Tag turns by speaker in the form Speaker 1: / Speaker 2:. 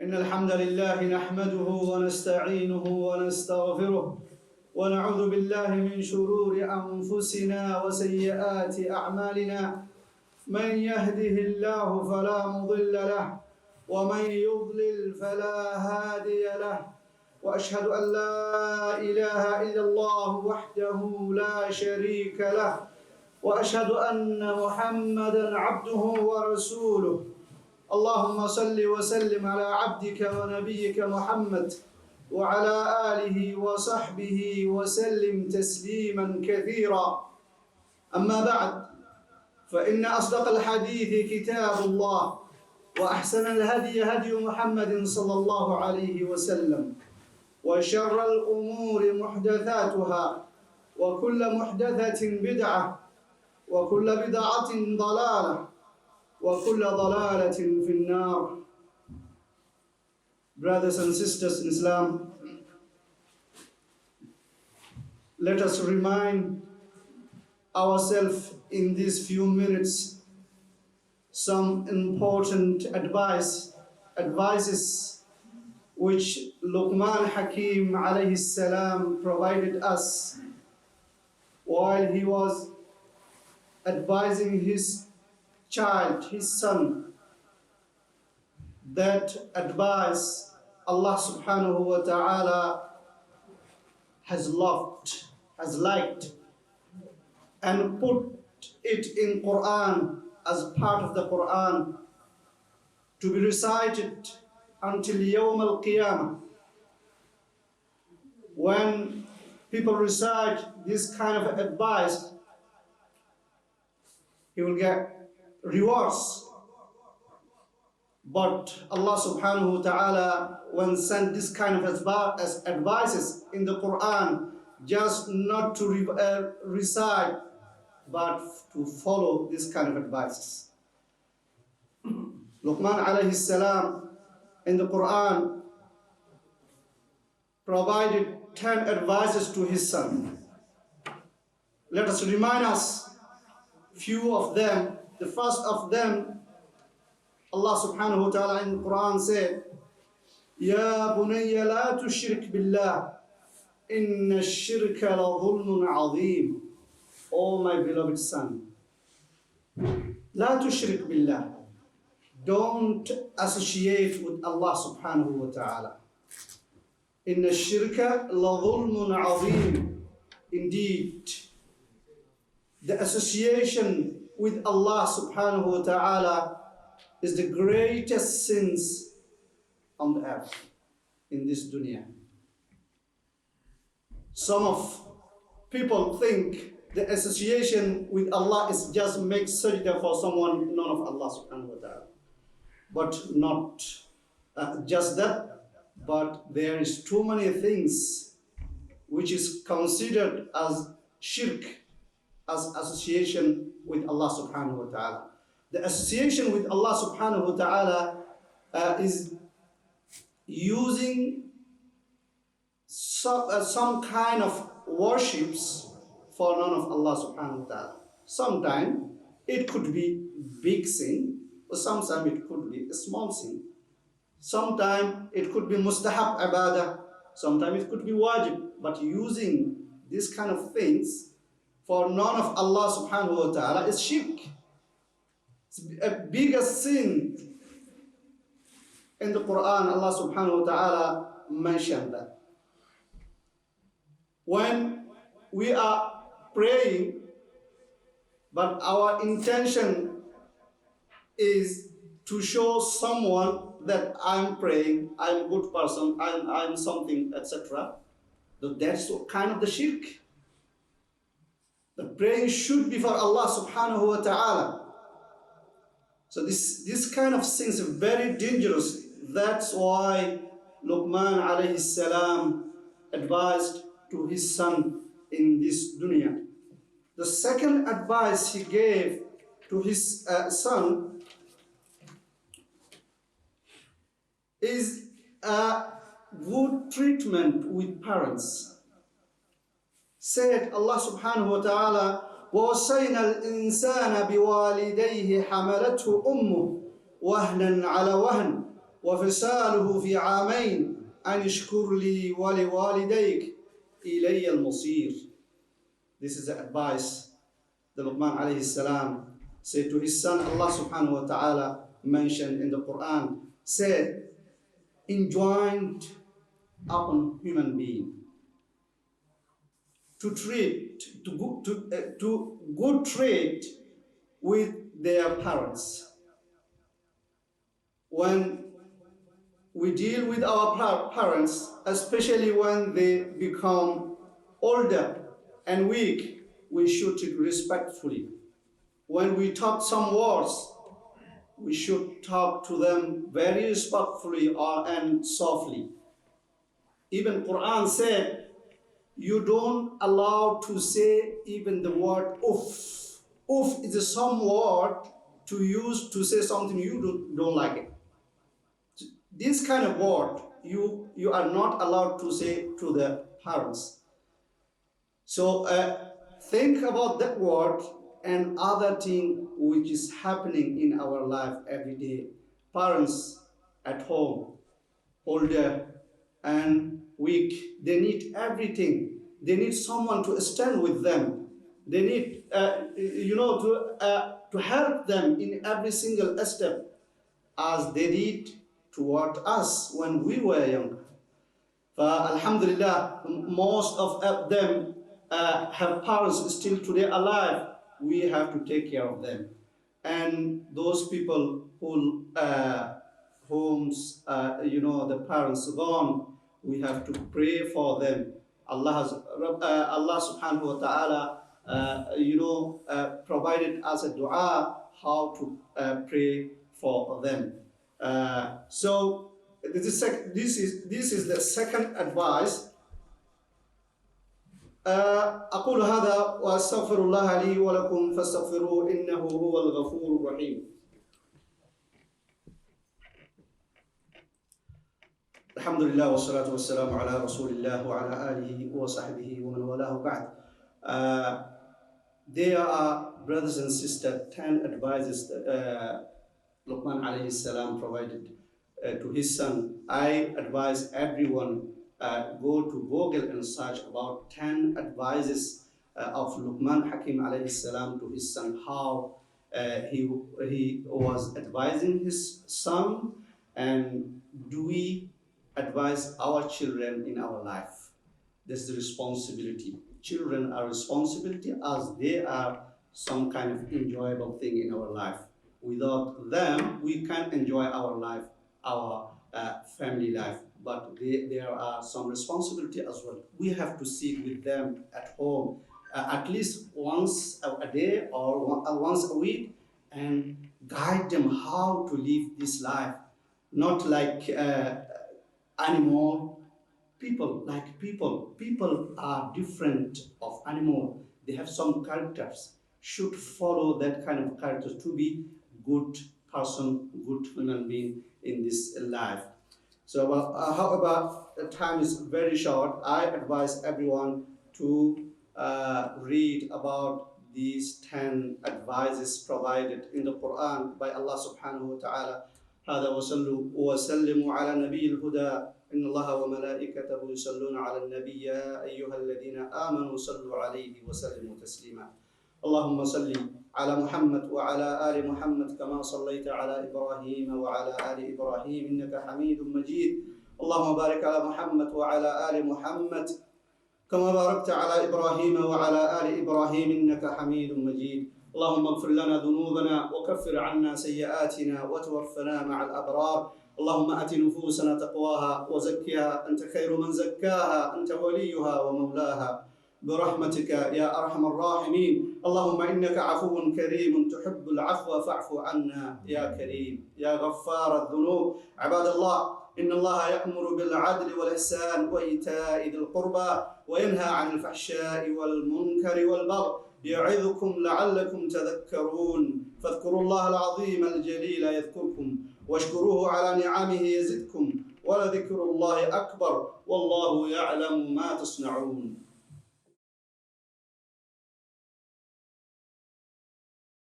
Speaker 1: إن الحمد لله نحمده ونستعينه ونستغفره ونعوذ بالله من شرور أنفسنا وسيئات أعمالنا من يهده الله فلا مضل له ومن يضلل فلا هادي له وأشهد أن لا إله إلا الله وحده لا شريك له وأشهد أن محمدًا عبده ورسوله اللهم صل وسلم على عبدك ونبيك محمد وعلى آله وصحبه وسلم تسليما كثيرا أما بعد فإن أصدق الحديث كتاب الله وأحسن الهدي هدي محمد صلى الله عليه وسلم وشر الأمور محدثاتها وكل محدثة بدعة وكل بدعة ضلالة وكل ضلالة في النار. Brothers and sisters in Islam, let us remind ourselves in these few minutes some important advices which Luqman Hakim alayhi salam provided us while he was advising his child, his son. That advice Allah subhanahu wa ta'ala has loved, has liked, and put it in Quran as part of the Quran to be recited until Yawm al-Qiyamah. When people recite this kind of advice, he will get rewards. But Allah subhanahu wa ta'ala, when sent this kind of advices in the Quran, just not to recite, but to follow this kind of advices. Luqman alayhi salam in the Quran provided 10 advices to his son. Let us remind us few of them. The first of them, Allah subhanahu wa ta'ala in the Quran said, Ya bunayya la tushrik billah, inna ash-shirka la dhulmun azim. O my beloved son, la tushrik billah, don't associate with Allah subhanahu wa ta'ala. Inna ash-shirka la dhulmun azim. Indeed, the association with Allah subhanahu wa ta'ala is the greatest sins on the earth, in this dunya. Some of people think the association with Allah is just make sajda for someone known of Allah subhanahu wa ta'ala. But not just that, but there is too many things which is considered as shirk, as association with Allah subhanahu wa ta'ala. The association with Allah subhanahu wa ta'ala is using some kind of worships for none of Allah subhanahu wa ta'ala. Sometimes it could be big sin, or sometimes it could be a small sin. Sometimes it could be mustahab ibadah, sometimes it could be wajib, but using these kind of things for none of Allah subhanahu wa ta'ala is shirk. It's a bigger sin. In the Quran, Allah subhanahu wa ta'ala mentioned that. When we are praying, but our intention is to show someone that I'm praying, I'm a good person, I'm something, etc., that's kind of the shirk. The praying should be for Allah subhanahu wa ta'ala. So this kind of things are very dangerous. That's why Luqman alayhi salam advised to his son in this dunya. The second advice he gave to his son is good treatment with parents. Said Allah subhanahu wa ta'ala, وَوَصَّيْنَا الْإِنسَانَ بِوَالِدَيْهِ حَمَلَتْهُ أُمُّهُ وَهْنًا عَلَى وَهْنٍ وفصاله في عامين أن اشكر لي ولوالديك إلي المصير. This is the advice that Luqman alayhi salam said to his son. Allah subhanahu wa ta'ala mentioned in the Quran, said, enjoined upon human being to good treat with their parents. When we deal with our parents, especially when they become older and weak, we should treat respectfully. When we talk some words, we should talk to them very respectfully and softly. Even Quran said, you don't allow to say even the word oof. Oof is some word to use to say something you don't like it. This kind of word you are not allowed to say to the parents. So think about that word and other thing which is happening in our life every day. Parents at home, older and weak, they need everything. They need someone to stand with them. They need to help them in every single step as they did toward us when we were young. Alhamdulillah, most of them have parents still today alive. We have to take care of them. And those people who the parents gone, we have to pray for them. Allah subhanahu wa ta'ala provided us a dua how to pray for them. So this is the second advice. أقول هذا وأستغفر الله لي ولكم فاستغفروه إنه هو الغفور الرحيم. الحمد لله والصلاة والسلام على رسول الله وعلى آله وصحبه ومن والاه بعد. There are, brothers and sisters, 10 advices that Luqman alayhi salam provided to his son. I advise everyone go to Google and search about 10 advices of Luqman Hakim alayhi salam to his son, how he was advising his son, and do we advise our children in our life. That's the responsibility. Children are responsibility as they are some kind of enjoyable thing in our life. Without them, we can't enjoy our life, our family life. But there are some responsibility as well. We have to sit with them at home at least once a day or once a week and guide them how to live this life. Not like animal, people like people. People are different of animal. They have some characters. Should follow that kind of character to be good person, good human being in this life. So however, the time is very short. I advise everyone to read about these 10 advices provided in the Quran by Allah subhanahu wa ta'ala. هذا وصلوا وسلموا على نبي الهدى إن الله وملائكته يصلون على النبي يا أيها الذين آمنوا صلوا عليه وسلموا تسليما. اللهم صل على محمد وعلى آل محمد كما صليت على إبراهيم وعلى آل إبراهيم إنك حميد مجيد. اللهم بارك على محمد وعلى آل محمد كما باركت على إبراهيم وعلى آل إبراهيم إنك حميد مجيد. اللهم اغفر لنا ذنوبنا وكفر عنا سيئاتنا وتوفنا مع الأبرار. اللهم آت نفوسنا تقواها وزكها أنت خير من زكاها أنت وليها ومولاها برحمتك يا أرحم الراحمين. اللهم إنك عفو كريم تحب العفو فاعف عنا يا كريم يا غفار الذنوب. عباد الله، إن الله يأمر بالعدل والإحسان وإيتاء ذي القربى وينهى عن الفحشاء والمنكر والبغي يعظكم لعلكم تذكرون. فاذكروا الله العظيم الجليل يذكركم واشكروه على نعمه يزدكم ولذكر الله أكبر والله يعلم ما تصنعون.